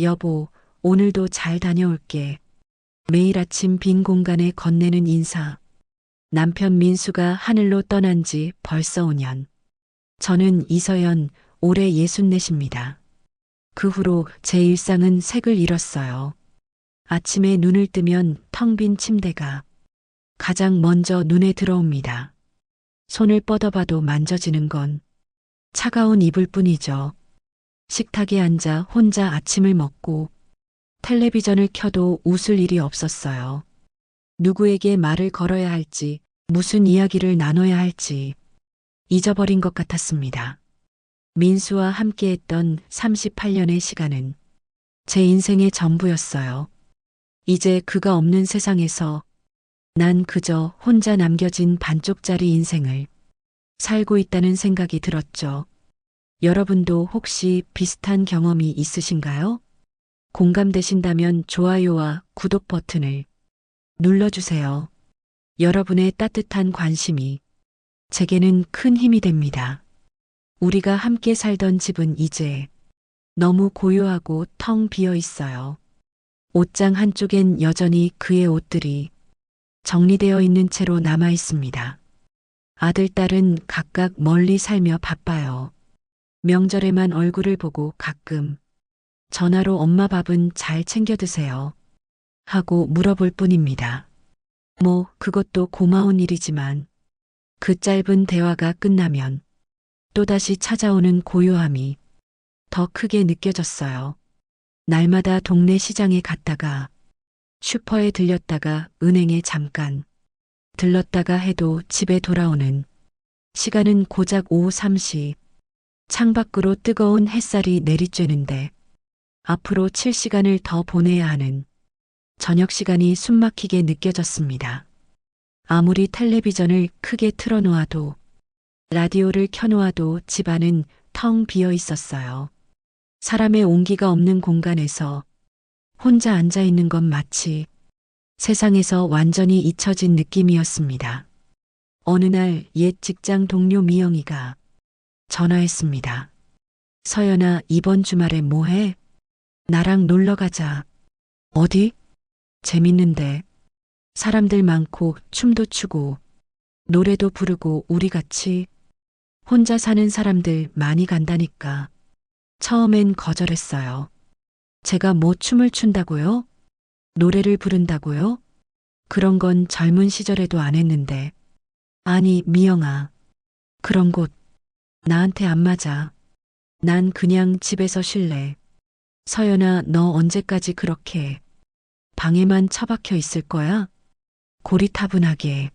여보, 오늘도 잘 다녀올게. 매일 아침 빈 공간에 건네는 인사. 남편 민수가 하늘로 떠난 지 벌써 5년. 저는 이서연, 올해 64입니다. 그 후로 제 일상은 색을 잃었어요. 아침에 눈을 뜨면 텅 빈 침대가 가장 먼저 눈에 들어옵니다. 손을 뻗어봐도 만져지는 건 차가운 이불 뿐이죠. 식탁에 앉아 혼자 아침을 먹고 텔레비전을 켜도 웃을 일이 없었어요. 누구에게 말을 걸어야 할지, 무슨 이야기를 나눠야 할지 잊어버린 것 같았습니다. 민수와 함께했던 38년의 시간은 제 인생의 전부였어요. 이제 그가 없는 세상에서 난 그저 혼자 남겨진 반쪽짜리 인생을 살고 있다는 생각이 들었죠. 여러분도 혹시 비슷한 경험이 있으신가요? 공감되신다면 좋아요와 구독 버튼을 눌러주세요. 여러분의 따뜻한 관심이 제게는 큰 힘이 됩니다. 우리가 함께 살던 집은 이제 너무 고요하고 텅 비어 있어요. 옷장 한쪽엔 여전히 그의 옷들이 정리되어 있는 채로 남아 있습니다. 아들, 딸은 각각 멀리 살며 바빠요. 명절에만 얼굴을 보고 가끔 전화로 엄마 밥은 잘 챙겨 드세요 하고 물어볼 뿐입니다. 뭐, 그것도 고마운 일이지만 그 짧은 대화가 끝나면 또다시 찾아오는 고요함이 더 크게 느껴졌어요. 날마다 동네 시장에 갔다가 슈퍼에 들렸다가 은행에 잠깐 들렀다가 해도 집에 돌아오는 시간은 고작 오후 3시. 창밖으로 뜨거운 햇살이 내리쬐는데 앞으로 7시간을 더 보내야 하는 저녁 시간이 숨막히게 느껴졌습니다. 아무리 텔레비전을 크게 틀어놓아도 라디오를 켜놓아도 집안은 텅 비어 있었어요. 사람의 온기가 없는 공간에서 혼자 앉아 있는 건 마치 세상에서 완전히 잊혀진 느낌이었습니다. 어느 날 옛 직장 동료 미영이가 전화했습니다. 서연아, 이번 주말에 뭐 해? 나랑 놀러 가자. 어디? 재밌는데. 사람들 많고 춤도 추고 노래도 부르고 우리 같이 혼자 사는 사람들 많이 간다니까. 처음엔 거절했어요. 제가 뭐 춤을 춘다고요? 노래를 부른다고요? 그런 건 젊은 시절에도 안 했는데. 아니, 미영아. 그런 곳 나한테 안 맞아. 난 그냥 집에서 쉴래. 서연아, 너 언제까지 그렇게 방에만 처박혀 있을 거야? 고리타분하게.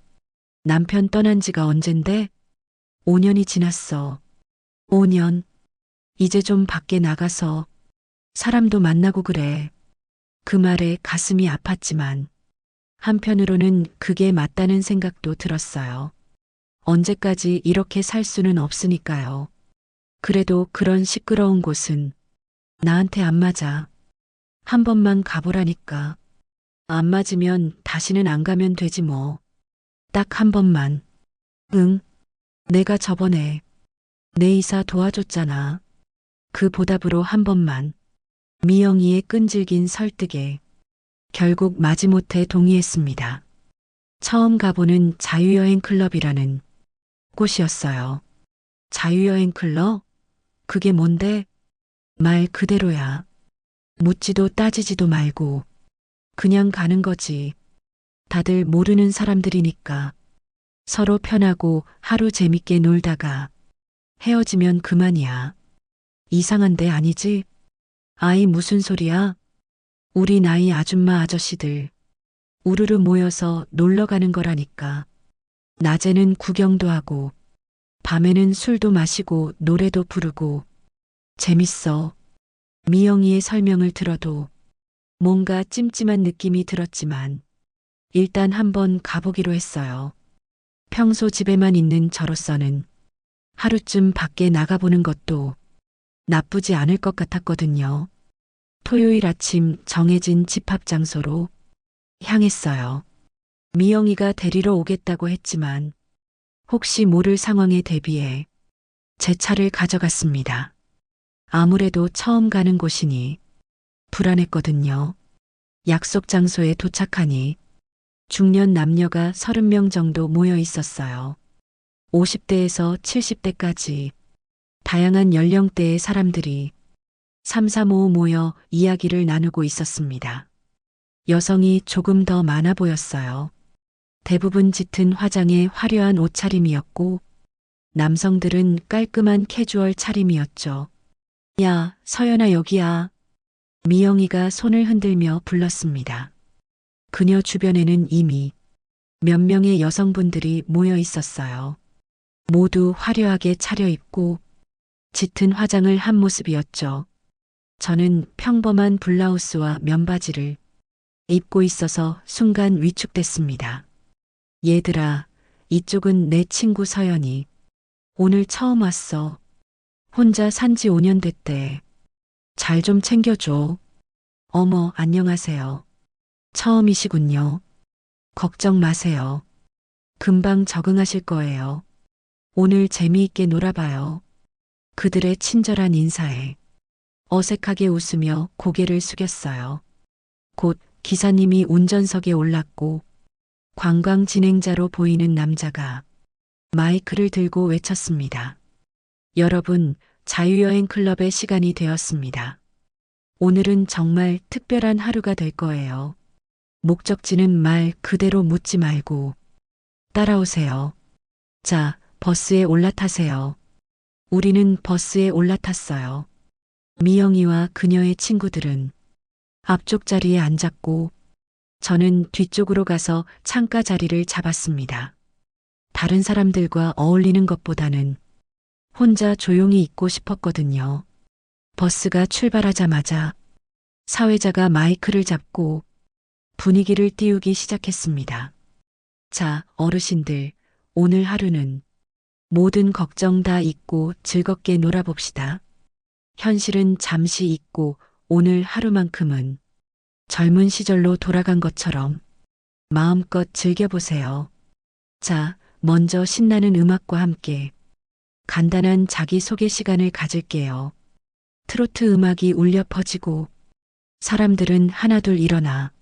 남편 떠난 지가 언젠데? 5년이 지났어. 5년. 이제 좀 밖에 나가서 사람도 만나고 그래. 그 말에 가슴이 아팠지만 한편으로는 그게 맞다는 생각도 들었어요. 언제까지 이렇게 살 수는 없으니까요. 그래도 그런 시끄러운 곳은 나한테 안 맞아. 한 번만 가보라니까. 안 맞으면 다시는 안 가면 되지 뭐. 딱 한 번만. 응. 내가 저번에 내 이사 도와줬잖아. 그 보답으로 한 번만. 미영이의 끈질긴 설득에 결국 마지못해 동의했습니다. 처음 가보는 자유여행 클럽이라는 곳이었어요. 자유여행 클럽? 그게 뭔데? 말 그대로야. 묻지도 따지지도 말고 그냥 가는 거지. 다들 모르는 사람들이니까 서로 편하고 하루 재밌게 놀다가 헤어지면 그만이야. 이상한데 아니지? 아이, 무슨 소리야? 우리 나이 아줌마 아저씨들 우르르 모여서 놀러 가는 거라니까. 낮에는 구경도 하고 밤에는 술도 마시고 노래도 부르고 재밌어. 미영이의 설명을 들어도 뭔가 찜찜한 느낌이 들었지만 일단 한번 가보기로 했어요. 평소 집에만 있는 저로서는 하루쯤 밖에 나가보는 것도 나쁘지 않을 것 같았거든요. 토요일 아침 정해진 집합 장소로 향했어요. 미영이가 데리러 오겠다고 했지만 혹시 모를 상황에 대비해 제 차를 가져갔습니다. 아무래도 처음 가는 곳이니 불안했거든요. 약속 장소에 도착하니 중년 남녀가 30명 정도 모여 있었어요. 50대에서 70대까지 다양한 연령대의 사람들이 삼삼오오 모여 이야기를 나누고 있었습니다. 여성이 조금 더 많아 보였어요. 대부분 짙은 화장에 화려한 옷차림이었고 남성들은 깔끔한 캐주얼 차림이었죠. 야, 서연아 여기야. 미영이가 손을 흔들며 불렀습니다. 그녀 주변에는 이미 몇 명의 여성분들이 모여 있었어요. 모두 화려하게 차려입고 짙은 화장을 한 모습이었죠. 저는 평범한 블라우스와 면바지를 입고 있어서 순간 위축됐습니다. 얘들아, 이쪽은 내 친구 서연이. 오늘 처음 왔어. 혼자 산지 5년 됐대. 잘 좀 챙겨줘. 어머, 안녕하세요. 처음이시군요. 걱정 마세요. 금방 적응하실 거예요. 오늘 재미있게 놀아봐요. 그들의 친절한 인사에 어색하게 웃으며 고개를 숙였어요. 곧 기사님이 운전석에 올랐고 관광 진행자로 보이는 남자가 마이크를 들고 외쳤습니다. 여러분, 자유여행 클럽의 시간이 되었습니다. 오늘은 정말 특별한 하루가 될 거예요. 목적지는 말 그대로 묻지 말고 따라오세요. 자, 버스에 올라타세요. 우리는 버스에 올라탔어요. 미영이와 그녀의 친구들은 앞쪽 자리에 앉았고 저는 뒤쪽으로 가서 창가 자리를 잡았습니다. 다른 사람들과 어울리는 것보다는 혼자 조용히 있고 싶었거든요. 버스가 출발하자마자 사회자가 마이크를 잡고 분위기를 띄우기 시작했습니다. 자, 어르신들, 오늘 하루는 모든 걱정 다 잊고 즐겁게 놀아봅시다. 현실은 잠시 잊고 오늘 하루만큼은 젊은 시절로 돌아간 것처럼 마음껏 즐겨보세요. 자, 먼저 신나는 음악과 함께 간단한 자기소개 시간을 가질게요. 트로트 음악이 울려 퍼지고 사람들은 하나둘 일어나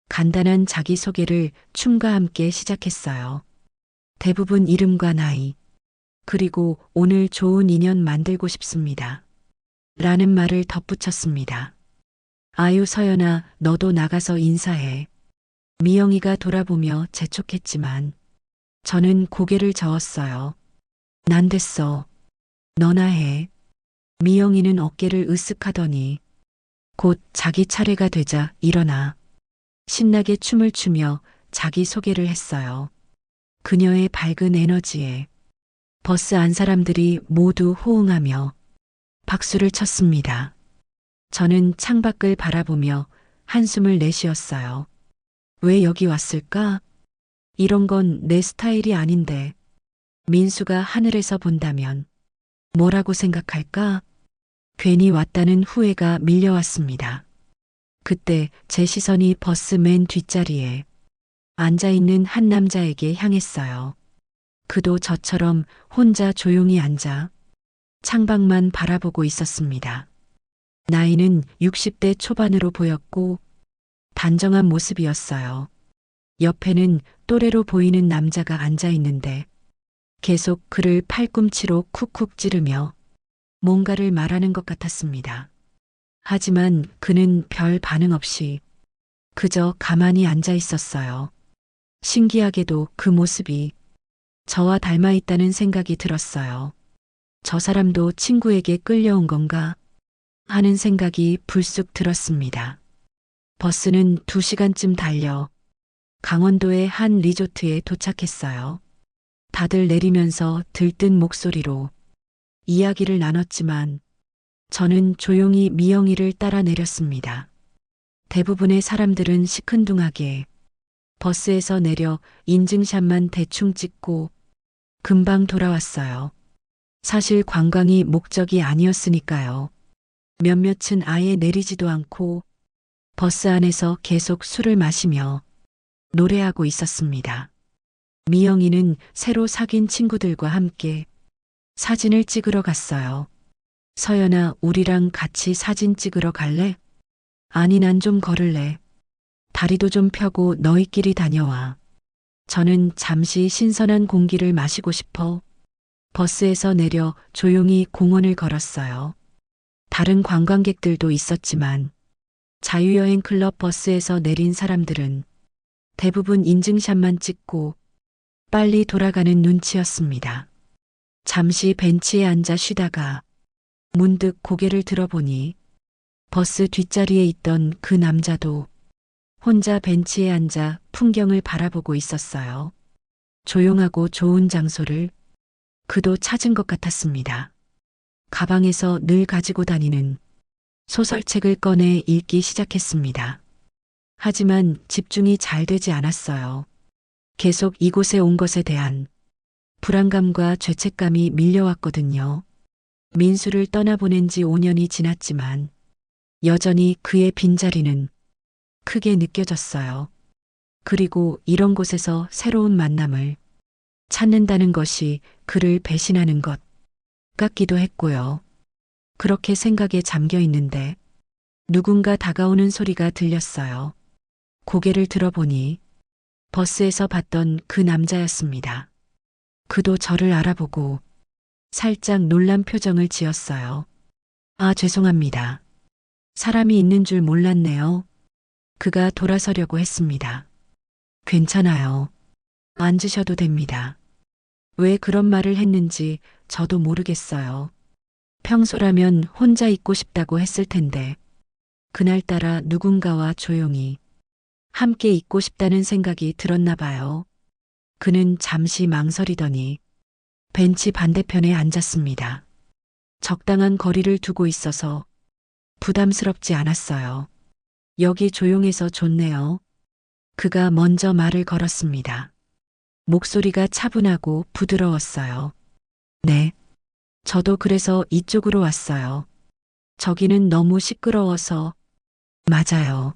간단한 자기소개를 춤과 함께 시작했어요. 대부분 이름과 나이, 그리고 오늘 좋은 인연 만들고 싶습니다. 라는 말을 덧붙였습니다. 아유 서연아, 너도 나가서 인사해. 미영이가 돌아보며 재촉했지만 저는 고개를 저었어요. 난 됐어. 너나 해. 미영이는 어깨를 으쓱하더니 곧 자기 차례가 되자 일어나 신나게 춤을 추며 자기 소개를 했어요. 그녀의 밝은 에너지에 버스 안 사람들이 모두 호응하며 박수를 쳤습니다. 저는 창밖을 바라보며 한숨을 내쉬었어요. 왜 여기 왔을까? 이런 건 내 스타일이 아닌데. 민수가 하늘에서 본다면 뭐라고 생각할까? 괜히 왔다는 후회가 밀려왔습니다. 그때 제 시선이 버스 맨 뒷자리에 앉아있는 한 남자에게 향했어요. 그도 저처럼 혼자 조용히 앉아 창밖만 바라보고 있었습니다. 나이는 60대 초반으로 보였고 단정한 모습이었어요. 옆에는 또래로 보이는 남자가 앉아 있는데 계속 그를 팔꿈치로 쿡쿡 찌르며 뭔가를 말하는 것 같았습니다. 하지만 그는 별 반응 없이 그저 가만히 앉아 있었어요. 신기하게도 그 모습이 저와 닮아 있다는 생각이 들었어요. 저 사람도 친구에게 끌려온 건가 하는 생각이 불쑥 들었습니다. 버스는 2시간쯤 달려 강원도의 한 리조트에 도착했어요. 다들 내리면서 들뜬 목소리로 이야기를 나눴지만 저는 조용히 미영이를 따라 내렸습니다. 대부분의 사람들은 시큰둥하게 버스에서 내려 인증샷만 대충 찍고 금방 돌아왔어요. 사실 관광이 목적이 아니었으니까요. 몇몇은 아예 내리지도 않고 버스 안에서 계속 술을 마시며 노래하고 있었습니다. 미영이는 새로 사귄 친구들과 함께 사진을 찍으러 갔어요. 서연아, 우리랑 같이 사진 찍으러 갈래? 아니, 난 좀 걸을래. 다리도 좀 펴고 너희끼리 다녀와. 저는 잠시 신선한 공기를 마시고 싶어 버스에서 내려 조용히 공원을 걸었어요. 다른 관광객들도 있었지만 자유여행 클럽 버스에서 내린 사람들은 대부분 인증샷만 찍고 빨리 돌아가는 눈치였습니다. 잠시 벤치에 앉아 쉬다가 문득 고개를 들어보니 버스 뒷자리에 있던 그 남자도 혼자 벤치에 앉아 풍경을 바라보고 있었어요. 조용하고 좋은 장소를 그도 찾은 것 같았습니다. 가방에서 늘 가지고 다니는 소설책을 꺼내 읽기 시작했습니다. 하지만 집중이 잘 되지 않았어요. 계속 이곳에 온 것에 대한 불안감과 죄책감이 밀려왔거든요. 민수를 떠나보낸 지 5년이 지났지만 여전히 그의 빈자리는 크게 느껴졌어요. 그리고 이런 곳에서 새로운 만남을 찾는다는 것이 그를 배신하는 것 같기도 했고요. 그렇게 생각에 잠겨 있는데 누군가 다가오는 소리가 들렸어요. 고개를 들어보니 버스에서 봤던 그 남자였습니다. 그도 저를 알아보고 살짝 놀란 표정을 지었어요. 아, 죄송합니다. 사람이 있는 줄 몰랐네요. 그가 돌아서려고 했습니다. 괜찮아요. 앉으셔도 됩니다. 왜 그런 말을 했는지 저도 모르겠어요. 평소라면 혼자 있고 싶다고 했을 텐데 그날따라 누군가와 조용히 함께 있고 싶다는 생각이 들었나 봐요. 그는 잠시 망설이더니 벤치 반대편에 앉았습니다. 적당한 거리를 두고 있어서 부담스럽지 않았어요. 여기 조용해서 좋네요. 그가 먼저 말을 걸었습니다. 목소리가 차분하고 부드러웠어요. 네. 저도 그래서 이쪽으로 왔어요. 저기는 너무 시끄러워서. 맞아요.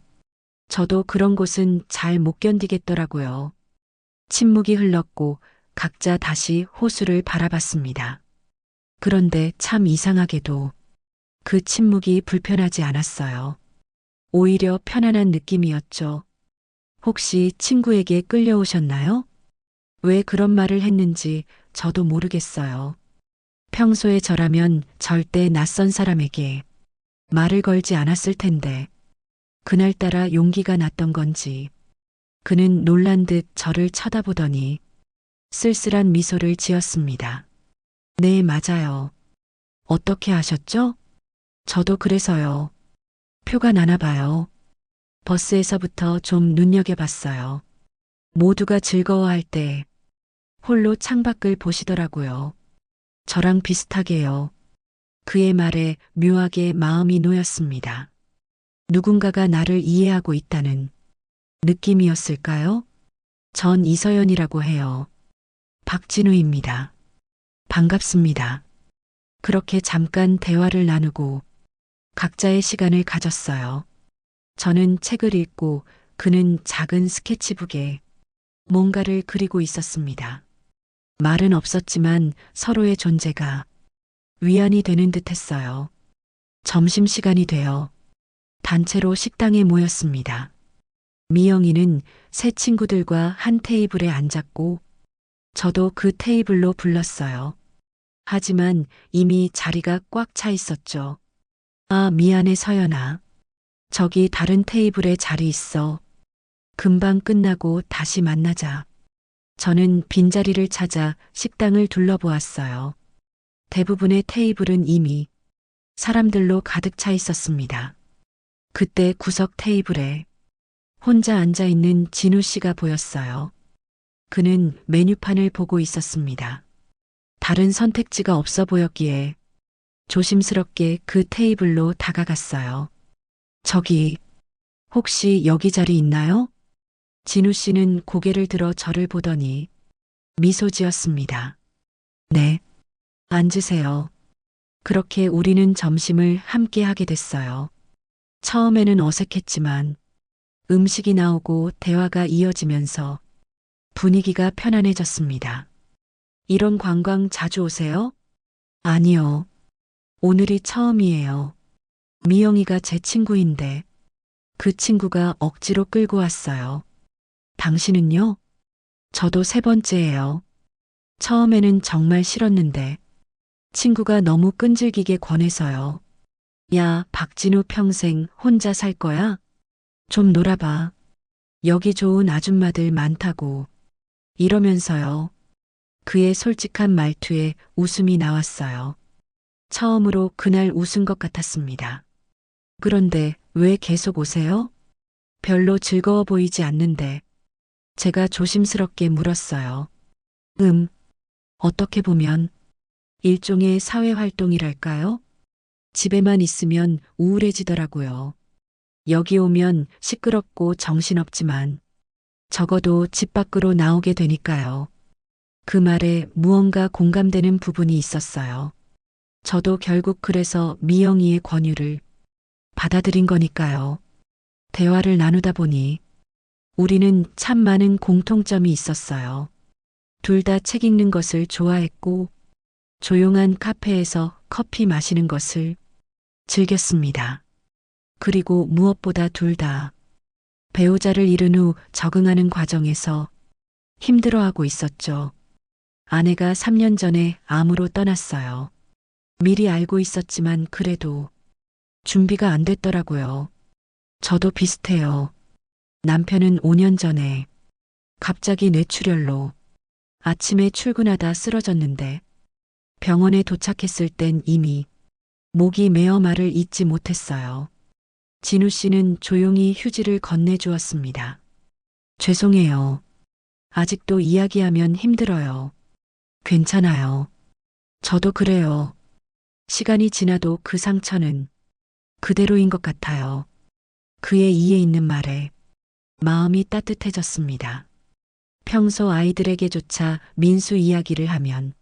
저도 그런 곳은 잘 못 견디겠더라고요. 침묵이 흘렀고 각자 다시 호수를 바라봤습니다. 그런데 참 이상하게도 그 침묵이 불편하지 않았어요. 오히려 편안한 느낌이었죠. 혹시 친구에게 끌려오셨나요? 왜 그런 말을 했는지 저도 모르겠어요. 평소에 저라면 절대 낯선 사람에게 말을 걸지 않았을 텐데 그날따라 용기가 났던 건지 그는 놀란 듯 저를 쳐다보더니 쓸쓸한 미소를 지었습니다. 네, 맞아요. 어떻게 아셨죠? 저도 그래서요. 표가 나나 봐요. 버스에서부터 좀 눈여겨봤어요. 모두가 즐거워할 때 홀로 창밖을 보시더라고요. 저랑 비슷하게요. 그의 말에 묘하게 마음이 놓였습니다. 누군가가 나를 이해하고 있다는 느낌이었을까요? 전 이서연이라고 해요. 박진우입니다. 반갑습니다. 그렇게 잠깐 대화를 나누고 각자의 시간을 가졌어요. 저는 책을 읽고 그는 작은 스케치북에 뭔가를 그리고 있었습니다. 말은 없었지만 서로의 존재가 위안이 되는 듯 했어요. 점심시간이 되어 단체로 식당에 모였습니다. 미영이는 새 친구들과 한 테이블에 앉았고 저도 그 테이블로 불렀어요. 하지만 이미 자리가 꽉 차 있었죠. 아, 미안해 서연아. 저기 다른 테이블에 자리 있어. 금방 끝나고 다시 만나자. 저는 빈자리를 찾아 식당을 둘러보았어요. 대부분의 테이블은 이미 사람들로 가득 차 있었습니다. 그때 구석 테이블에 혼자 앉아 있는 진우 씨가 보였어요. 그는 메뉴판을 보고 있었습니다. 다른 선택지가 없어 보였기에 조심스럽게 그 테이블로 다가갔어요. 저기, 혹시 여기 자리 있나요? 진우 씨는 고개를 들어 저를 보더니 미소 지었습니다. 네, 앉으세요. 그렇게 우리는 점심을 함께 하게 됐어요. 처음에는 어색했지만 음식이 나오고 대화가 이어지면서 분위기가 편안해졌습니다. 이런 관광 자주 오세요? 아니요. 오늘이 처음이에요. 미영이가 제 친구인데 그 친구가 억지로 끌고 왔어요. 당신은요? 저도 세 번째예요. 처음에는 정말 싫었는데 친구가 너무 끈질기게 권해서요. 야, 박진우 평생 혼자 살 거야? 좀 놀아봐. 여기 좋은 아줌마들 많다고. 이러면서요. 그의 솔직한 말투에 웃음이 나왔어요. 처음으로 그날 웃은 것 같았습니다. 그런데 왜 계속 오세요? 별로 즐거워 보이지 않는데. 제가 조심스럽게 물었어요. 어떻게 보면 일종의 사회활동이랄까요? 집에만 있으면 우울해지더라고요. 여기 오면 시끄럽고 정신없지만 적어도 집 밖으로 나오게 되니까요. 그 말에 무언가 공감되는 부분이 있었어요. 저도 결국 그래서 미영이의 권유를 받아들인 거니까요. 대화를 나누다 보니 우리는 참 많은 공통점이 있었어요. 둘 다 책 읽는 것을 좋아했고 조용한 카페에서 커피 마시는 것을 즐겼습니다. 그리고 무엇보다 둘 다 배우자를 잃은 후 적응하는 과정에서 힘들어하고 있었죠. 아내가 3년 전에 암으로 떠났어요. 미리 알고 있었지만 그래도 준비가 안 됐더라고요. 저도 비슷해요. 남편은 5년 전에 갑자기 뇌출혈로 아침에 출근하다 쓰러졌는데 병원에 도착했을 땐 이미 목이 메어 말을 잇지 못했어요. 진우 씨는 조용히 휴지를 건네주었습니다. 죄송해요. 아직도 이야기하면 힘들어요. 괜찮아요. 저도 그래요. 시간이 지나도 그 상처는 그대로인 것 같아요. 그의 이해 있는 말에 마음이 따뜻해졌습니다. 평소 아이들에게조차 민수 이야기를 하면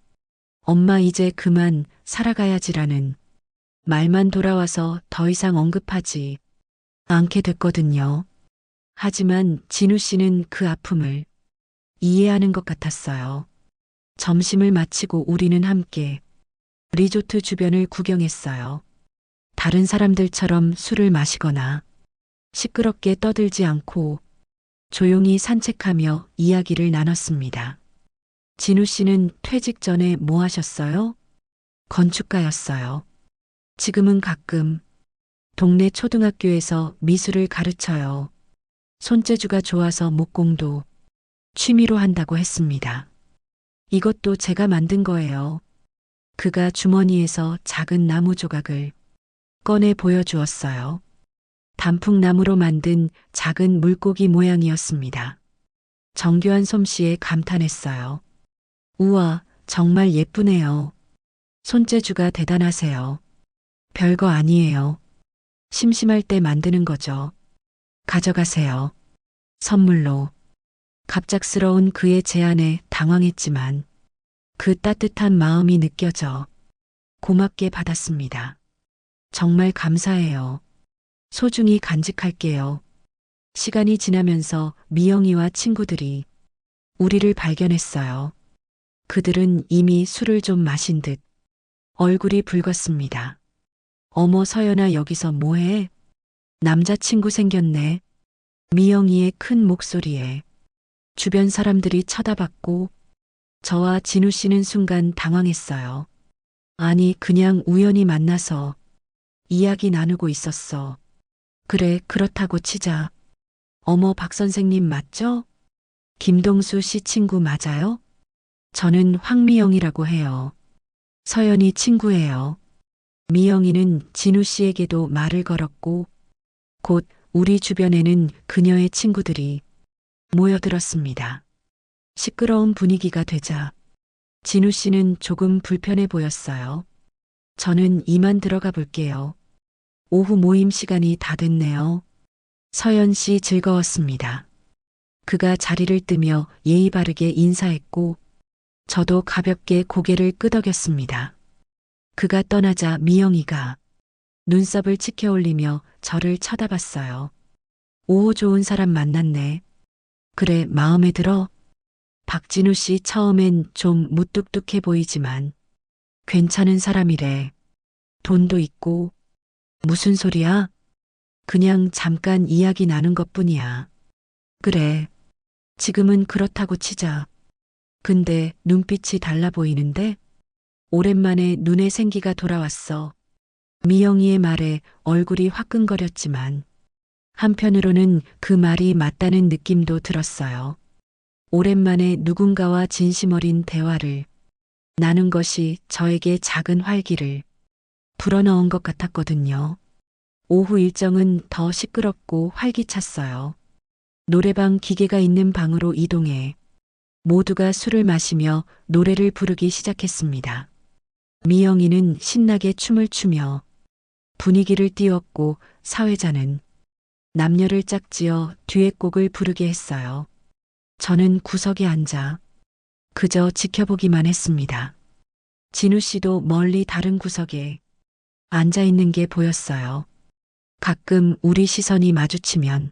엄마 이제 그만 살아가야지라는 말만 돌아와서 더 이상 언급하지 않게 됐거든요. 하지만 진우 씨는 그 아픔을 이해하는 것 같았어요. 점심을 마치고 우리는 함께 리조트 주변을 구경했어요. 다른 사람들처럼 술을 마시거나 시끄럽게 떠들지 않고 조용히 산책하며 이야기를 나눴습니다. 진우 씨는 퇴직 전에 뭐 하셨어요? 건축가였어요. 지금은 가끔 동네 초등학교에서 미술을 가르쳐요. 손재주가 좋아서 목공도 취미로 한다고 했습니다. 이것도 제가 만든 거예요. 그가 주머니에서 작은 나무 조각을 꺼내 보여주었어요. 단풍나무로 만든 작은 물고기 모양이었습니다. 정교한 솜씨에 감탄했어요. 우와, 정말 예쁘네요. 손재주가 대단하세요. 별거 아니에요. 심심할 때 만드는 거죠. 가져가세요. 선물로. 갑작스러운 그의 제안에 당황했지만 그 따뜻한 마음이 느껴져 고맙게 받았습니다. 정말 감사해요. 소중히 간직할게요. 시간이 지나면서 미영이와 친구들이 우리를 발견했어요. 그들은 이미 술을 좀 마신 듯 얼굴이 붉었습니다. 어머 서연아 여기서 뭐해? 남자친구 생겼네. 미영이의 큰 목소리에 주변 사람들이 쳐다봤고 저와 진우 씨는 순간 당황했어요. 아니 그냥 우연히 만나서 이야기 나누고 있었어. 그래 그렇다고 치자. 어머 박 선생님 맞죠? 김동수 씨 친구 맞아요? 저는 황미영이라고 해요. 서연이 친구예요. 미영이는 진우 씨에게도 말을 걸었고 곧 우리 주변에는 그녀의 친구들이 모여들었습니다. 시끄러운 분위기가 되자 진우 씨는 조금 불편해 보였어요. 저는 이만 들어가 볼게요. 오후 모임 시간이 다 됐네요. 서연 씨 즐거웠습니다. 그가 자리를 뜨며 예의 바르게 인사했고 저도 가볍게 고개를 끄덕였습니다. 그가 떠나자 미영이가 눈썹을 치켜 올리며 저를 쳐다봤어요. 오 좋은 사람 만났네. 그래 마음에 들어? 박진우 씨 처음엔 좀 무뚝뚝해 보이지만 괜찮은 사람이래. 돈도 있고 무슨 소리야? 그냥 잠깐 이야기 나눈 것뿐이야. 그래. 지금은 그렇다고 치자. 근데 눈빛이 달라 보이는데? 오랜만에 눈에 생기가 돌아왔어. 미영이의 말에 얼굴이 화끈거렸지만 한편으로는 그 말이 맞다는 느낌도 들었어요. 오랜만에 누군가와 진심 어린 대화를 나눈 것이 저에게 작은 활기를 불어넣은 것 같았거든요. 오후 일정은 더 시끄럽고 활기찼어요. 노래방 기계가 있는 방으로 이동해 모두가 술을 마시며 노래를 부르기 시작했습니다. 미영이는 신나게 춤을 추며 분위기를 띄웠고 사회자는 남녀를 짝지어 듀엣곡을 부르게 했어요. 저는 구석에 앉아 그저 지켜보기만 했습니다. 진우 씨도 멀리 다른 구석에 앉아 있는 게 보였어요. 가끔 우리 시선이 마주치면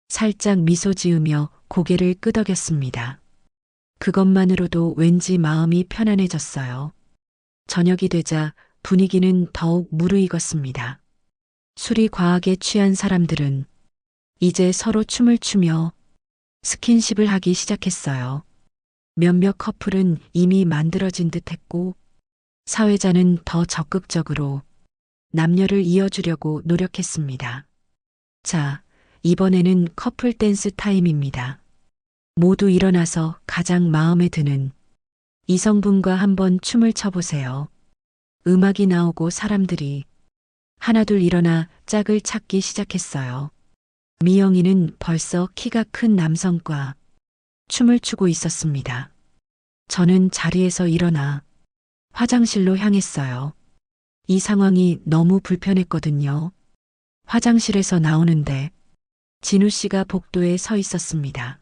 살짝 미소 지으며 고개를 끄덕였습니다. 그것만으로도 왠지 마음이 편안해졌어요. 저녁이 되자 분위기는 더욱 무르익었습니다. 술이 과하게 취한 사람들은 이제 서로 춤을 추며 스킨십을 하기 시작했어요. 몇몇 커플은 이미 만들어진 듯 했고 사회자는 더 적극적으로 남녀를 이어주려고 노력했습니다. 자, 이번에는 커플 댄스 타임입니다. 모두 일어나서 가장 마음에 드는 이성분과 한번 춤을 춰보세요. 음악이 나오고 사람들이 하나둘 일어나 짝을 찾기 시작했어요. 미영이는 벌써 키가 큰 남성과 춤을 추고 있었습니다. 저는 자리에서 일어나 화장실로 향했어요. 이 상황이 너무 불편했거든요. 화장실에서 나오는데 진우 씨가 복도에 서 있었습니다.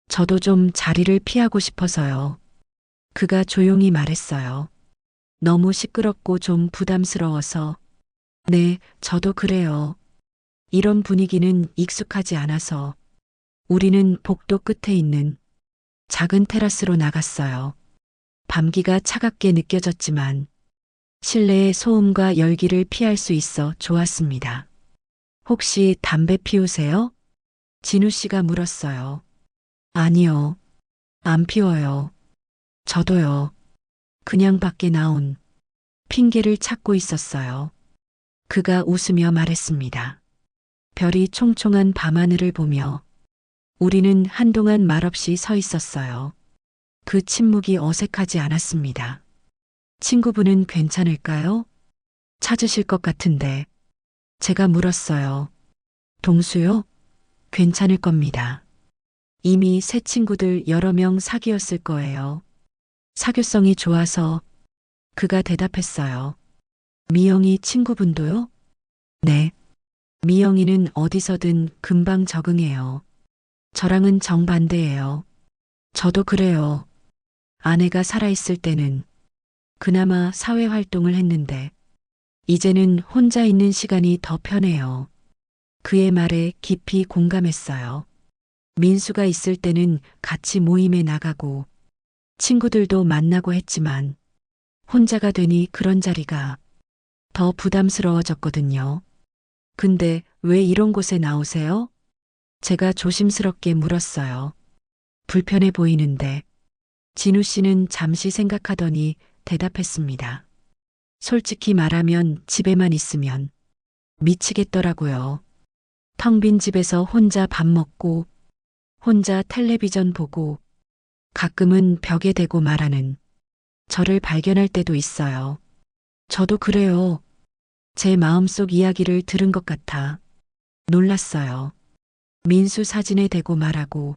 저도 좀 자리를 피하고 싶어서요. 그가 조용히 말했어요. 너무 시끄럽고 좀 부담스러워서. 네, 저도 그래요. 이런 분위기는 익숙하지 않아서 우리는 복도 끝에 있는 작은 테라스로 나갔어요. 밤기가 차갑게 느껴졌지만 실내의 소음과 열기를 피할 수 있어 좋았습니다. 혹시 담배 피우세요? 진우 씨가 물었어요. 아니요. 안 피워요. 저도요. 그냥 밖에 나온 핑계를 찾고 있었어요. 그가 웃으며 말했습니다. 별이 총총한 밤하늘을 보며 우리는 한동안 말없이 서 있었어요. 그 침묵이 어색하지 않았습니다. 친구분은 괜찮을까요? 찾으실 것 같은데. 제가 물었어요. 동수요? 괜찮을 겁니다. 이미 새 친구들 여러 명 사귀었을 거예요. 사교성이 좋아서. 그가 대답했어요. 미영이 친구분도요? 네. 미영이는 어디서든 금방 적응해요. 저랑은 정반대예요. 저도 그래요. 아내가 살아있을 때는 그나마 사회 활동을 했는데 이제는 혼자 있는 시간이 더 편해요. 그의 말에 깊이 공감했어요. 민수가 있을 때는 같이 모임에 나가고 친구들도 만나고 했지만 혼자가 되니 그런 자리가 더 부담스러워졌거든요. 근데 왜 이런 곳에 나오세요? 제가 조심스럽게 물었어요. 불편해 보이는데. 진우 씨는 잠시 생각하더니 대답했습니다. 솔직히 말하면 집에만 있으면 미치겠더라고요. 텅 빈 집에서 혼자 밥 먹고 혼자 텔레비전 보고 가끔은 벽에 대고 말하는 저를 발견할 때도 있어요. 저도 그래요. 제 마음속 이야기를 들은 것 같아 놀랐어요. 민수 사진에 대고 말하고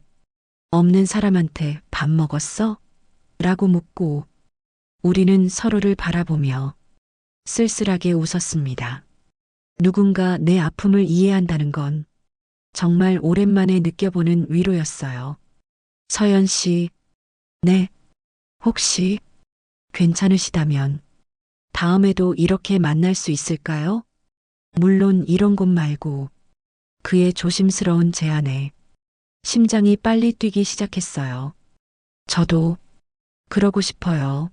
없는 사람한테 밥 먹었어? 라고 묻고 우리는 서로를 바라보며 쓸쓸하게 웃었습니다. 누군가 내 아픔을 이해한다는 건 정말 오랜만에 느껴보는 위로였어요. 서연 씨, 네, 혹시 괜찮으시다면 다음에도 이렇게 만날 수 있을까요? 물론 이런 곳 말고. 그의 조심스러운 제안에 심장이 빨리 뛰기 시작했어요. 저도 그러고 싶어요.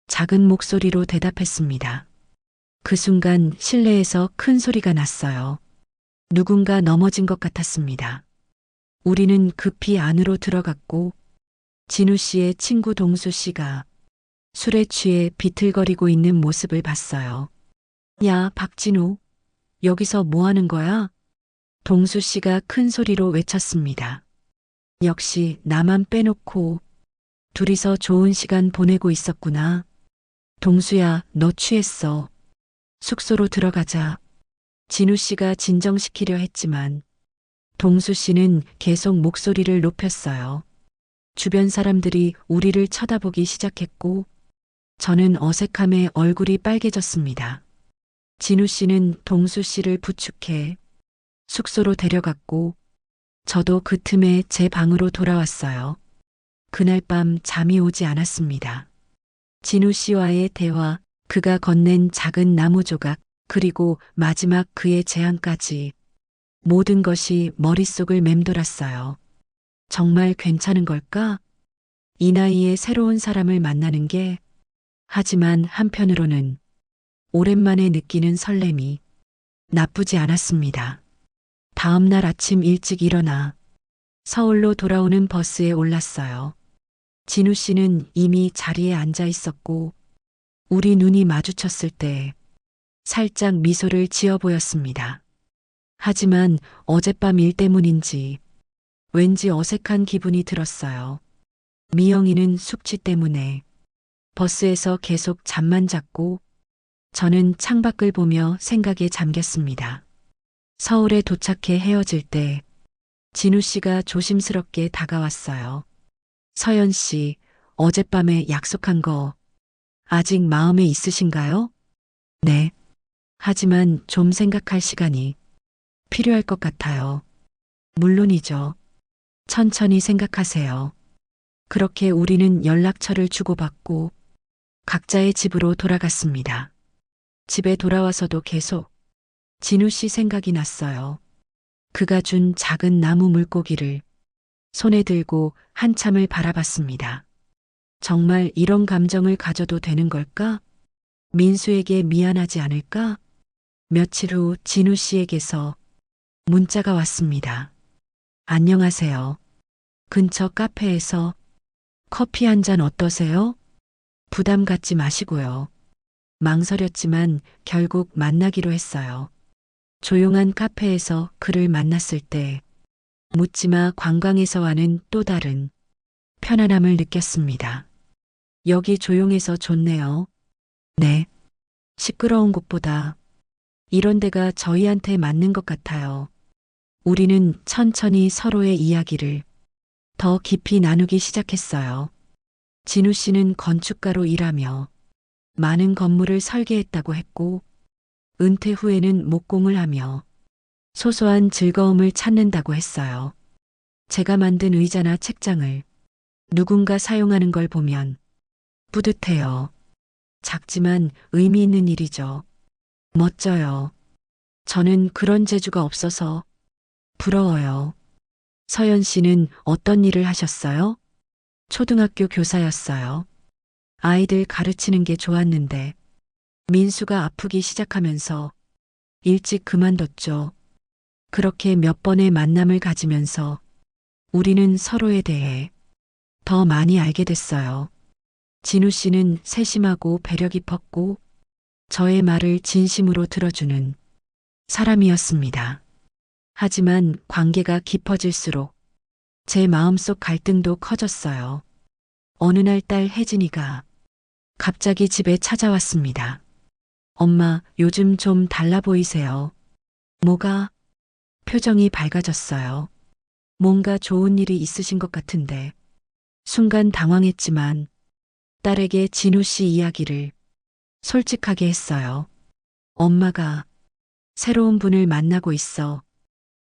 작은 목소리로 대답했습니다. 그 순간 실내에서 큰 소리가 났어요. 누군가 넘어진 것 같았습니다. 우리는 급히 안으로 들어갔고 진우 씨의 친구 동수 씨가 술에 취해 비틀거리고 있는 모습을 봤어요. 야, 박진우, 여기서 뭐 하는 거야? 동수 씨가 큰 소리로 외쳤습니다. 역시 나만 빼놓고 둘이서 좋은 시간 보내고 있었구나. 동수야, 너 취했어. 숙소로 들어가자. 진우 씨가 진정시키려 했지만 동수 씨는 계속 목소리를 높였어요. 주변 사람들이 우리를 쳐다보기 시작했고 저는 어색함에 얼굴이 빨개졌습니다. 진우 씨는 동수 씨를 부축해 숙소로 데려갔고 저도 그 틈에 제 방으로 돌아왔어요. 그날 밤 잠이 오지 않았습니다. 진우 씨와의 대화, 그가 건넨 작은 나무 조각, 그리고 마지막 그의 제안까지 모든 것이 머릿속을 맴돌았어요. 정말 괜찮은 걸까? 이 나이에 새로운 사람을 만나는 게, 하지만 한편으로는 오랜만에 느끼는 설렘이 나쁘지 않았습니다. 다음 날 아침 일찍 일어나 서울로 돌아오는 버스에 올랐어요. 진우 씨는 이미 자리에 앉아 있었고, 우리 눈이 마주쳤을 때 살짝 미소를 지어 보였습니다. 하지만 어젯밤 일 때문인지 왠지 어색한 기분이 들었어요. 미영이는 숙취 때문에 버스에서 계속 잠만 잤고 저는 창밖을 보며 생각에 잠겼습니다. 서울에 도착해 헤어질 때 진우 씨가 조심스럽게 다가왔어요. 서연 씨, 어젯밤에 약속한 거 아직 마음에 있으신가요? 네. 하지만 좀 생각할 시간이 필요할 것 같아요. 물론이죠. 천천히 생각하세요. 그렇게 우리는 연락처를 주고받고 각자의 집으로 돌아갔습니다. 집에 돌아와서도 계속 진우 씨 생각이 났어요. 그가 준 작은 나무 물고기를 손에 들고 한참을 바라봤습니다. 정말 이런 감정을 가져도 되는 걸까? 민수에게 미안하지 않을까? 며칠 후 진우 씨에게서 문자가 왔습니다. 안녕하세요. 근처 카페에서 커피 한 잔 어떠세요? 부담 갖지 마시고요. 망설였지만 결국 만나기로 했어요. 조용한 카페에서 그를 만났을 때 묻지마 관광에서와는 또 다른 편안함을 느꼈습니다. 여기 조용해서 좋네요. 네. 시끄러운 곳보다 이런 데가 저희한테 맞는 것 같아요. 우리는 천천히 서로의 이야기를 더 깊이 나누기 시작했어요. 진우 씨는 건축가로 일하며 많은 건물을 설계했다고 했고, 은퇴 후에는 목공을 하며 소소한 즐거움을 찾는다고 했어요. 제가 만든 의자나 책장을 누군가 사용하는 걸 보면 뿌듯해요. 작지만 의미 있는 일이죠. 멋져요. 저는 그런 재주가 없어서 부러워요. 서연 씨는 어떤 일을 하셨어요? 초등학교 교사였어요. 아이들 가르치는 게 좋았는데 민수가 아프기 시작하면서 일찍 그만뒀죠. 그렇게 몇 번의 만남을 가지면서 우리는 서로에 대해 더 많이 알게 됐어요. 진우 씨는 세심하고 배려 깊었고 저의 말을 진심으로 들어주는 사람이었습니다. 하지만 관계가 깊어질수록 제 마음속 갈등도 커졌어요. 어느 날 딸 혜진이가 갑자기 집에 찾아왔습니다. 엄마, 요즘 좀 달라 보이세요. 뭐가? 표정이 밝아졌어요. 뭔가 좋은 일이 있으신 것 같은데. 순간 당황했지만 딸에게 진우 씨 이야기를 솔직하게 했어요. 엄마가 새로운 분을 만나고 있어.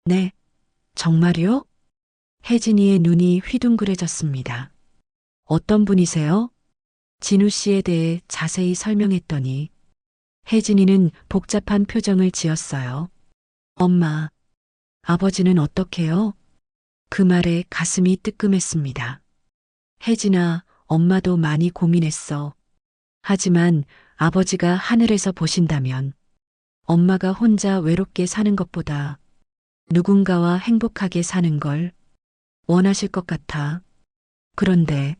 네, 정말요? 혜진이의 눈이 휘둥그레졌습니다. 어떤 분이세요? 진우 씨에 대해 자세히 설명했더니 혜진이는 복잡한 표정을 지었어요. 엄마, 아버지는 어떻게요? 그 말에 가슴이 뜨끔했습니다. 혜진아, 엄마도 많이 고민했어. 하지만 아버지가 하늘에서 보신다면 엄마가 혼자 외롭게 사는 것보다 누군가와 행복하게 사는 걸 원하실 것 같아. 그런데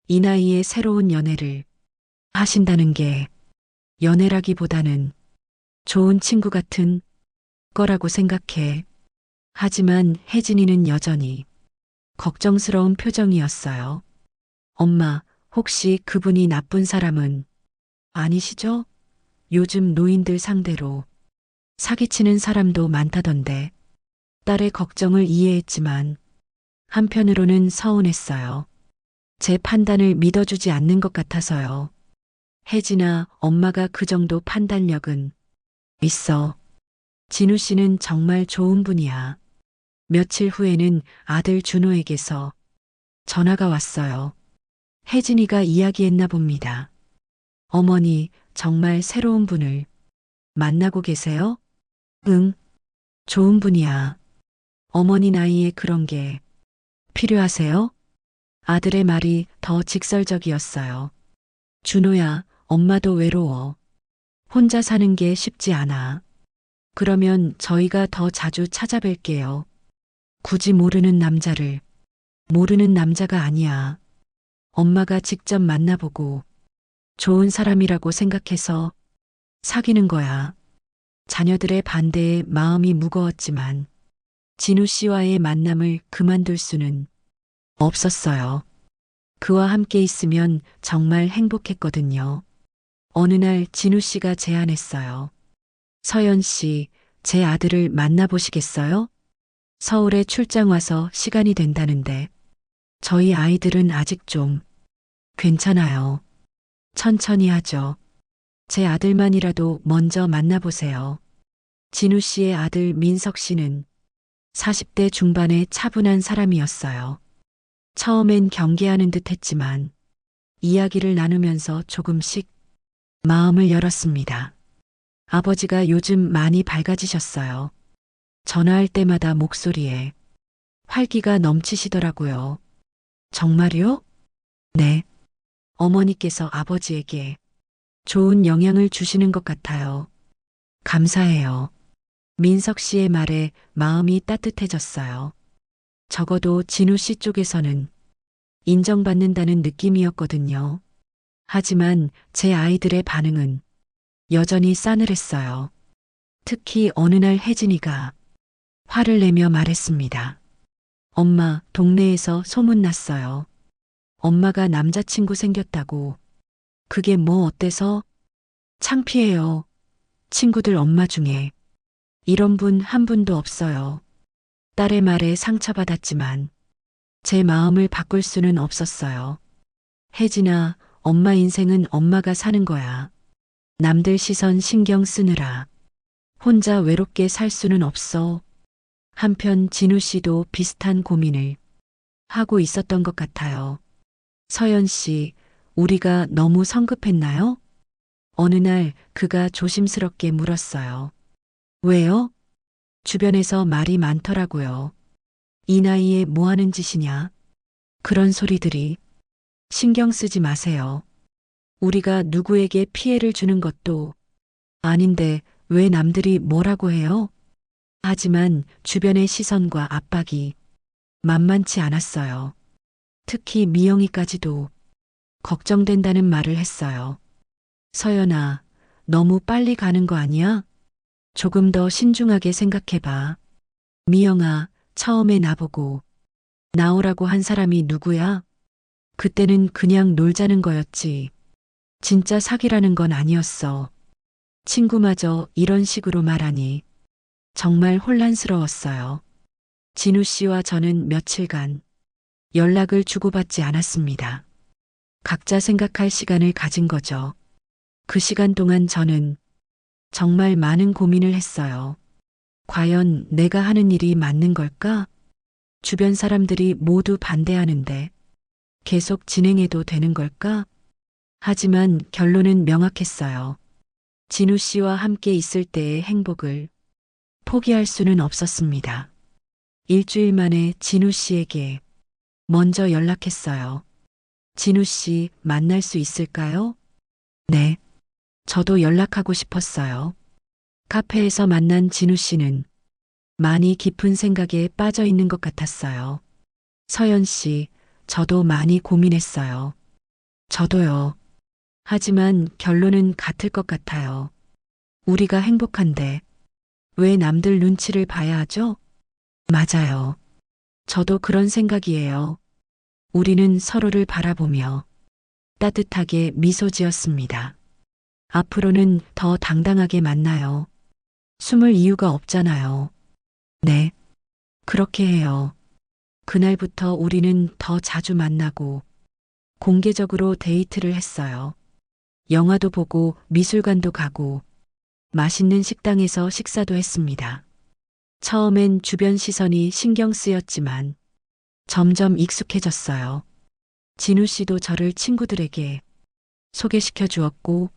이 나이에 새로운 연애를 하신다는 게 연애라기보다는 좋은 친구 같은 거라고 생각해. 하지만 혜진이는 여전히 걱정스러운 표정이었어요. 엄마, 혹시 그분이 나쁜 사람은 아니시죠? 요즘 노인들 상대로 사기치는 사람도 많다던데. 딸의 걱정을 이해했지만 한편으로는 서운했어요. 제 판단을 믿어주지 않는 것 같아서요. 혜진아, 엄마가 그 정도 판단력은 있어. 진우 씨는 정말 좋은 분이야. 며칠 후에는 아들 준호에게서 전화가 왔어요. 혜진이가 이야기했나 봅니다. 어머니, 정말 새로운 분을 만나고 계세요? 응, 좋은 분이야. 어머니 나이에 그런 게 필요하세요? 아들의 말이 더 직설적이었어요. 준호야, 엄마도 외로워. 혼자 사는 게 쉽지 않아. 그러면 저희가 더 자주 찾아뵐게요. 굳이 모르는 남자가 아니야. 엄마가 직접 만나보고 좋은 사람이라고 생각해서 사귀는 거야. 자녀들의 반대에 마음이 무거웠지만 진우 씨와의 만남을 그만둘 수는 없었어요. 그와 함께 있으면 정말 행복했거든요. 어느 날 진우 씨가 제안했어요. 서연 씨, 제 아들을 만나보시겠어요? 서울에 출장 와서 시간이 된다는데 저희 아이들은 아직 좀 괜찮아요. 천천히 하죠. 제 아들만이라도 먼저 만나보세요. 진우 씨의 아들 민석 씨는 40대 중반의 차분한 사람이었어요. 처음엔 경계하는 듯 했지만 이야기를 나누면서 조금씩 마음을 열었습니다. 아버지가 요즘 많이 밝아지셨어요. 전화할 때마다 목소리에 활기가 넘치시더라고요. 정말요? 네. 어머니께서 아버지에게 좋은 영향을 주시는 것 같아요. 감사해요. 민석 씨의 말에 마음이 따뜻해졌어요. 적어도 진우 씨 쪽에서는 인정받는다는 느낌이었거든요. 하지만 제 아이들의 반응은 여전히 싸늘했어요. 특히 어느 날 혜진이가 화를 내며 말했습니다. 엄마, 동네에서 소문났어요. 엄마가 남자친구 생겼다고. 그게 뭐 어때서? 창피해요. 친구들 엄마 중에 이런 분 한 분도 없어요. 딸의 말에 상처받았지만 제 마음을 바꿀 수는 없었어요. 혜진아, 엄마 인생은 엄마가 사는 거야. 남들 시선 신경 쓰느라 혼자 외롭게 살 수는 없어. 한편 진우 씨도 비슷한 고민을 하고 있었던 것 같아요. 서연 씨, 우리가 너무 성급했나요? 어느 날 그가 조심스럽게 물었어요. 왜요? 주변에서 말이 많더라고요. 이 나이에 뭐 하는 짓이냐? 그런 소리들이. 신경 쓰지 마세요. 우리가 누구에게 피해를 주는 것도 아닌데 왜 남들이 뭐라고 해요? 하지만 주변의 시선과 압박이 만만치 않았어요. 특히 미영이까지도 걱정된다는 말을 했어요. 서연아, 너무 빨리 가는 거 아니야? 조금 더 신중하게 생각해봐. 미영아, 처음에 나보고 나오라고 한 사람이 누구야? 그때는 그냥 놀자는 거였지. 진짜 사귀라는 건 아니었어. 친구마저 이런 식으로 말하니 정말 혼란스러웠어요. 진우 씨와 저는 며칠간 연락을 주고받지 않았습니다. 각자 생각할 시간을 가진 거죠. 그 시간 동안 저는 정말 많은 고민을 했어요. 과연 내가 하는 일이 맞는 걸까? 주변 사람들이 모두 반대하는데 계속 진행해도 되는 걸까? 하지만 결론은 명확했어요. 진우 씨와 함께 있을 때의 행복을 포기할 수는 없었습니다. 일주일 만에 진우 씨에게 먼저 연락했어요. 진우 씨 만날 수 있을까요? 네. 저도 연락하고 싶었어요. 카페에서 만난 진우 씨는 많이 깊은 생각에 빠져 있는 것 같았어요. 서연 씨, 저도 많이 고민했어요. 저도요. 하지만 결론은 같을 것 같아요. 우리가 행복한데 왜 남들 눈치를 봐야 하죠? 맞아요. 저도 그런 생각이에요. 우리는 서로를 바라보며 따뜻하게 미소 지었습니다. 앞으로는 더 당당하게 만나요. 숨을 이유가 없잖아요. 네, 그렇게 해요. 그날부터 우리는 더 자주 만나고 공개적으로 데이트를 했어요. 영화도 보고 미술관도 가고 맛있는 식당에서 식사도 했습니다. 처음엔 주변 시선이 신경 쓰였지만 점점 익숙해졌어요. 진우 씨도 저를 친구들에게 소개시켜 주었고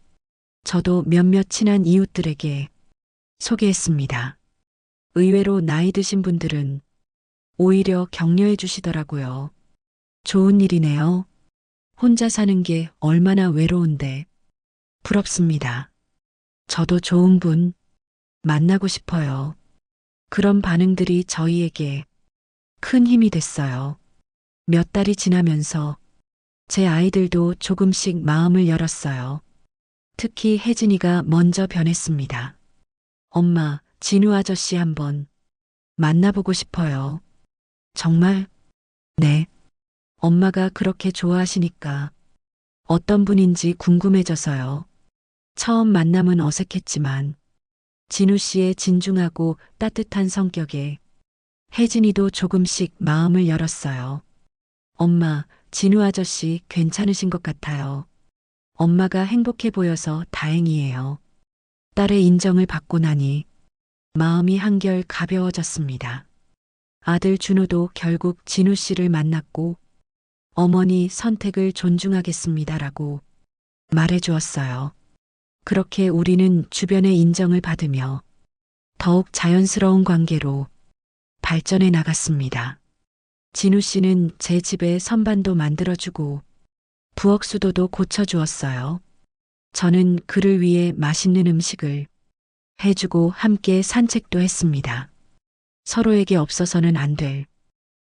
저도 몇몇 친한 이웃들에게 소개했습니다. 의외로 나이 드신 분들은 오히려 격려해 주시더라고요. 좋은 일이네요. 혼자 사는 게 얼마나 외로운데 부럽습니다. 저도 좋은 분 만나고 싶어요. 그런 반응들이 저희에게 큰 힘이 됐어요. 몇 달이 지나면서 제 아이들도 조금씩 마음을 열었어요. 특히 혜진이가 먼저 변했습니다. 엄마, 진우 아저씨 한번 만나보고 싶어요. 정말? 네. 엄마가 그렇게 좋아하시니까 어떤 분인지 궁금해져서요. 처음 만남은 어색했지만 진우 씨의 진중하고 따뜻한 성격에 혜진이도 조금씩 마음을 열었어요. 엄마, 진우 아저씨 괜찮으신 것 같아요. 엄마가 행복해 보여서 다행이에요. 딸의 인정을 받고 나니 마음이 한결 가벼워졌습니다. 아들 준호도 결국 진우 씨를 만났고 어머니 선택을 존중하겠습니다라고 말해 주었어요. 그렇게 우리는 주변의 인정을 받으며 더욱 자연스러운 관계로 발전해 나갔습니다. 진우 씨는 제 집에 선반도 만들어주고 부엌 수도도 고쳐주었어요. 저는 그를 위해 맛있는 음식을 해주고 함께 산책도 했습니다. 서로에게 없어서는 안 될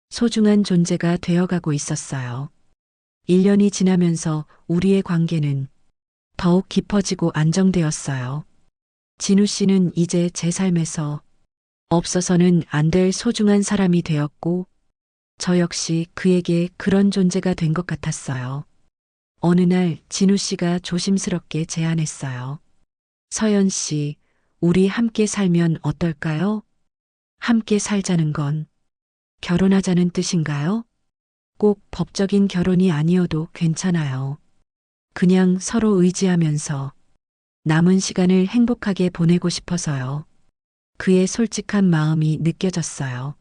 소중한 존재가 되어가고 있었어요. 1년이 지나면서 우리의 관계는 더욱 깊어지고 안정되었어요. 진우 씨는 이제 제 삶에서 없어서는 안 될 소중한 사람이 되었고, 저 역시 그에게 그런 존재가 된 것 같았어요. 어느 날 진우 씨가 조심스럽게 제안했어요. 서연 씨, 우리 함께 살면 어떨까요? 함께 살자는 건 결혼하자는 뜻인가요? 꼭 법적인 결혼이 아니어도 괜찮아요. 그냥 서로 의지하면서 남은 시간을 행복하게 보내고 싶어서요. 그의 솔직한 마음이 느껴졌어요.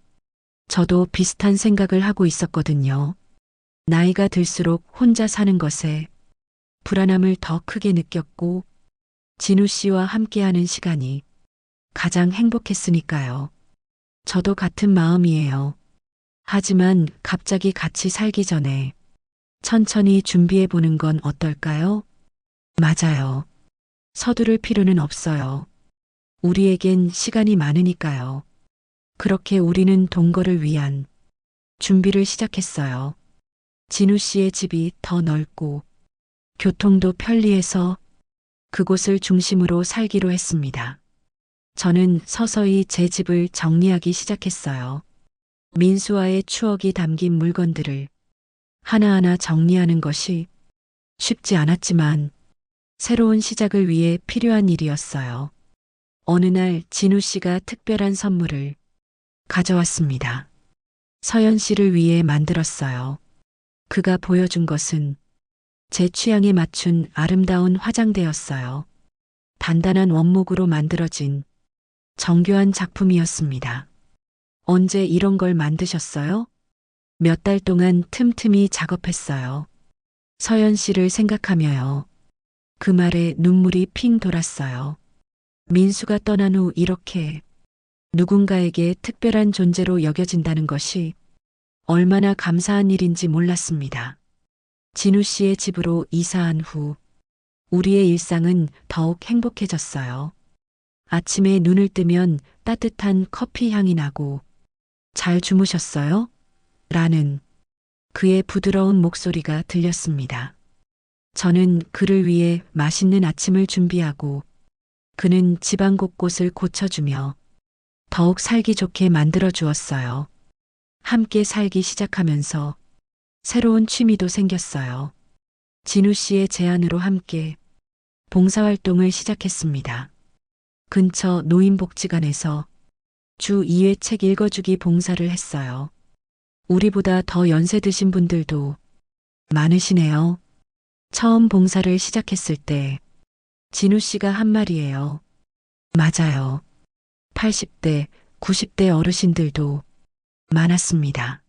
저도 비슷한 생각을 하고 있었거든요. 나이가 들수록 혼자 사는 것에 불안함을 더 크게 느꼈고, 진우 씨와 함께하는 시간이 가장 행복했으니까요. 저도 같은 마음이에요. 하지만 갑자기 같이 살기 전에 천천히 준비해 보는 건 어떨까요? 맞아요. 서두를 필요는 없어요. 우리에겐 시간이 많으니까요. 그렇게 우리는 동거를 위한 준비를 시작했어요. 진우 씨의 집이 더 넓고 교통도 편리해서 그곳을 중심으로 살기로 했습니다. 저는 서서히 제 집을 정리하기 시작했어요. 민수와의 추억이 담긴 물건들을 하나하나 정리하는 것이 쉽지 않았지만 새로운 시작을 위해 필요한 일이었어요. 어느 날 진우 씨가 특별한 선물을 가져왔습니다. 서연 씨를 위해 만들었어요. 그가 보여준 것은 제 취향에 맞춘 아름다운 화장대였어요. 단단한 원목으로 만들어진 정교한 작품이었습니다. 언제 이런 걸 만드셨어요? 몇 달 동안 틈틈이 작업했어요. 서연 씨를 생각하며요. 그 말에 눈물이 핑 돌았어요. 민수가 떠난 후 이렇게 누군가에게 특별한 존재로 여겨진다는 것이 얼마나 감사한 일인지 몰랐습니다. 진우 씨의 집으로 이사한 후 우리의 일상은 더욱 행복해졌어요. 아침에 눈을 뜨면 따뜻한 커피 향이 나고 잘 주무셨어요? 라는 그의 부드러운 목소리가 들렸습니다. 저는 그를 위해 맛있는 아침을 준비하고 그는 집안 곳곳을 고쳐주며 더욱 살기 좋게 만들어 주었어요. 함께 살기 시작하면서 새로운 취미도 생겼어요. 진우 씨의 제안으로 함께 봉사활동을 시작했습니다. 근처 노인복지관에서 주 2회 책 읽어주기 봉사를 했어요. 우리보다 더 연세 드신 분들도 많으시네요. 처음 봉사를 시작했을 때 진우 씨가 한 말이에요. 맞아요. 80대, 90대 어르신들도 많았습니다.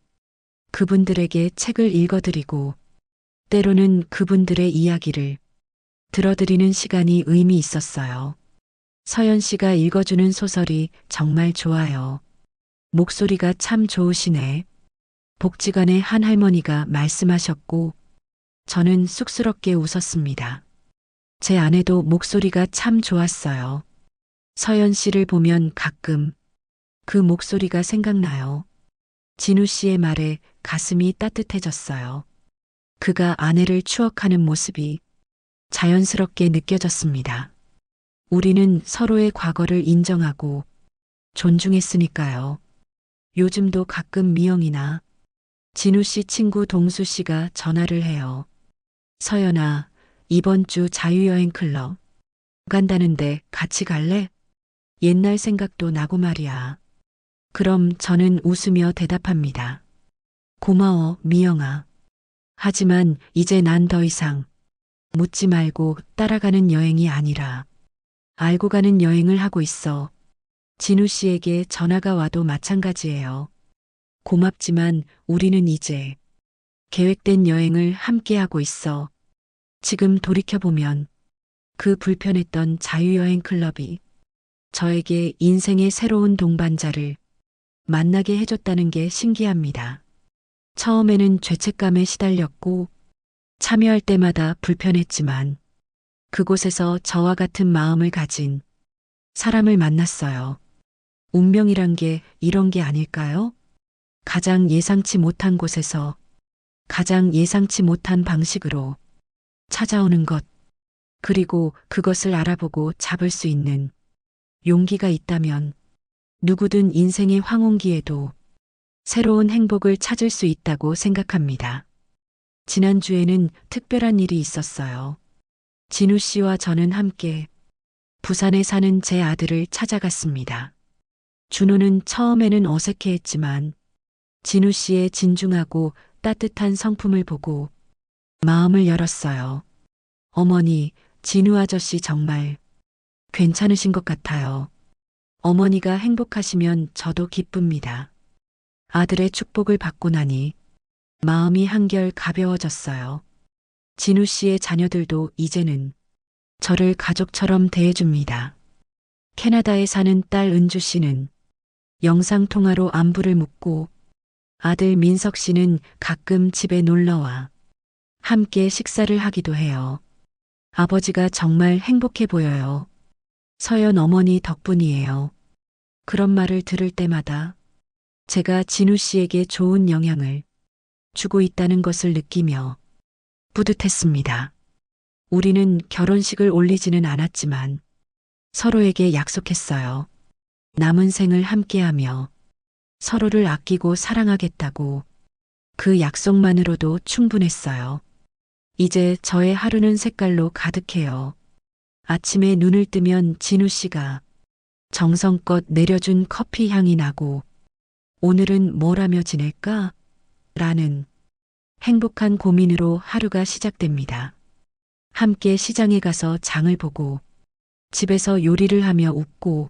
그분들에게 책을 읽어드리고 때로는 그분들의 이야기를 들어드리는 시간이 의미 있었어요. 서연 씨가 읽어주는 소설이 정말 좋아요. 목소리가 참 좋으시네. 복지관의 한 할머니가 말씀하셨고 저는 쑥스럽게 웃었습니다. 제 아내도 목소리가 참 좋았어요. 서연 씨를 보면 가끔 그 목소리가 생각나요. 진우 씨의 말에 가슴이 따뜻해졌어요. 그가 아내를 추억하는 모습이 자연스럽게 느껴졌습니다. 우리는 서로의 과거를 인정하고 존중했으니까요. 요즘도 가끔 미영이나 진우 씨 친구 동수 씨가 전화를 해요. 서연아, 이번 주 자유여행 클럽 간다는데 같이 갈래? 옛날 생각도 나고 말이야. 그럼 저는 웃으며 대답합니다. 고마워, 미영아. 하지만 이제 난 더 이상 묻지 말고 따라가는 여행이 아니라 알고 가는 여행을 하고 있어. 진우 씨에게 전화가 와도 마찬가지예요. 고맙지만 우리는 이제 계획된 여행을 함께 하고 있어. 지금 돌이켜보면 그 불편했던 자유여행 클럽이 저에게 인생의 새로운 동반자를 만나게 해줬다는 게 신기합니다. 처음에는 죄책감에 시달렸고 참여할 때마다 불편했지만 그곳에서 저와 같은 마음을 가진 사람을 만났어요. 운명이란 게 이런 게 아닐까요? 가장 예상치 못한 곳에서 가장 예상치 못한 방식으로 찾아오는 것, 그리고 그것을 알아보고 잡을 수 있는 용기가 있다면 누구든 인생의 황혼기에도 새로운 행복을 찾을 수 있다고 생각합니다. 지난주에는 특별한 일이 있었어요. 진우 씨와 저는 함께 부산에 사는 제 아들을 찾아갔습니다. 준호는 처음에는 어색해했지만 진우 씨의 진중하고 따뜻한 성품을 보고 마음을 열었어요. 어머니, 진우 아저씨 정말 괜찮으신 것 같아요. 어머니가 행복하시면 저도 기쁩니다. 아들의 축복을 받고 나니 마음이 한결 가벼워졌어요. 진우 씨의 자녀들도 이제는 저를 가족처럼 대해줍니다. 캐나다에 사는 딸 은주 씨는 영상통화로 안부를 묻고 아들 민석 씨는 가끔 집에 놀러와 함께 식사를 하기도 해요. 아버지가 정말 행복해 보여요. 서연 어머니 덕분이에요. 그런 말을 들을 때마다 제가 진우 씨에게 좋은 영향을 주고 있다는 것을 느끼며 뿌듯했습니다. 우리는 결혼식을 올리지는 않았지만 서로에게 약속했어요. 남은 생을 함께하며 서로를 아끼고 사랑하겠다고. 그 약속만으로도 충분했어요. 이제 저의 하루는 색깔로 가득해요. 아침에 눈을 뜨면 진우 씨가 정성껏 내려준 커피 향이 나고 오늘은 뭘 하며 지낼까? 라는 행복한 고민으로 하루가 시작됩니다. 함께 시장에 가서 장을 보고 집에서 요리를 하며 웃고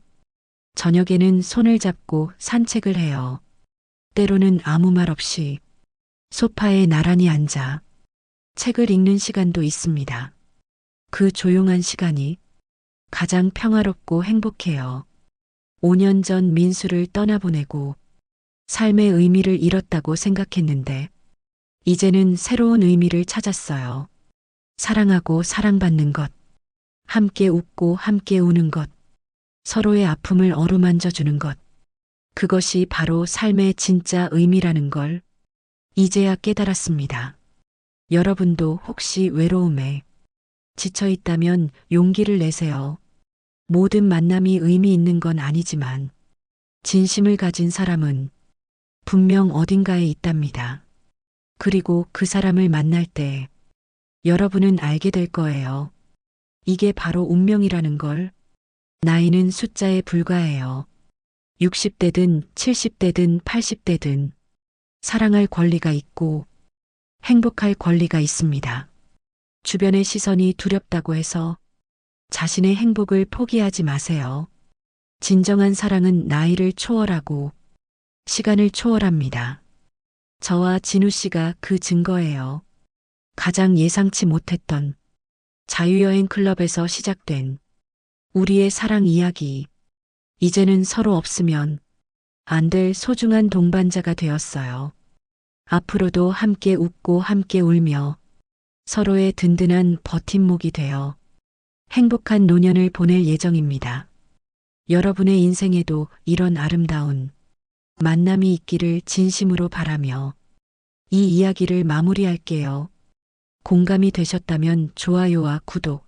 저녁에는 손을 잡고 산책을 해요. 때로는 아무 말 없이 소파에 나란히 앉아 책을 읽는 시간도 있습니다. 그 조용한 시간이 가장 평화롭고 행복해요. 5년 전 민수를 떠나보내고 삶의 의미를 잃었다고 생각했는데 이제는 새로운 의미를 찾았어요. 사랑하고 사랑받는 것, 함께 웃고 함께 우는 것, 서로의 아픔을 어루만져 주는 것. 그것이 바로 삶의 진짜 의미라는 걸 이제야 깨달았습니다. 여러분도 혹시 외로움에 지쳐 있다면 용기를 내세요. 모든 만남이 의미 있는 건 아니지만 진심을 가진 사람은 분명 어딘가에 있답니다. 그리고 그 사람을 만날 때 여러분은 알게 될 거예요. 이게 바로 운명이라는 걸. 나이는 숫자에 불과해요. 60대든 70대든 80대든 사랑할 권리가 있고 행복할 권리가 있습니다. 주변의 시선이 두렵다고 해서 자신의 행복을 포기하지 마세요. 진정한 사랑은 나이를 초월하고 시간을 초월합니다. 저와 진우 씨가 그 증거예요. 가장 예상치 못했던 자유여행 클럽에서 시작된 우리의 사랑 이야기. 이제는 서로 없으면 안 될 소중한 동반자가 되었어요. 앞으로도 함께 웃고 함께 울며 서로의 든든한 버팀목이 되어 행복한 노년을 보낼 예정입니다. 여러분의 인생에도 이런 아름다운 만남이 있기를 진심으로 바라며 이 이야기를 마무리할게요. 공감이 되셨다면 좋아요와 구독,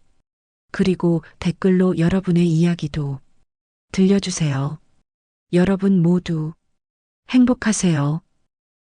그리고 댓글로 여러분의 이야기도 들려주세요. 여러분 모두 행복하세요.